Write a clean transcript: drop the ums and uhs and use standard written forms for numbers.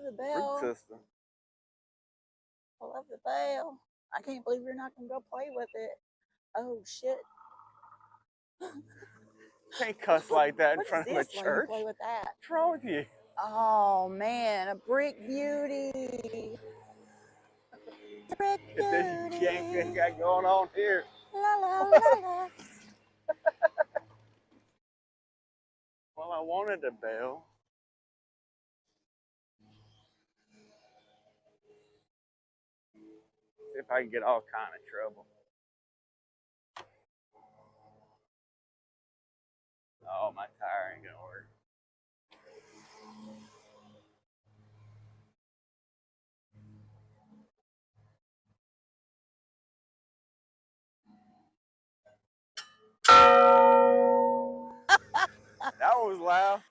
the bell. Root system. I love the bell. I can't believe you're not gonna go play with it. Oh shit. Can't cuss like that in What front is of a this? Let me church. play with that. What's wrong with you? Oh man, a brick beauty. Brick If this beauty. yank got going on here. La la la la. Well, I wanted a bell. See if I can get all kind of trouble. Oh, my tire ain't gonna work. That was loud.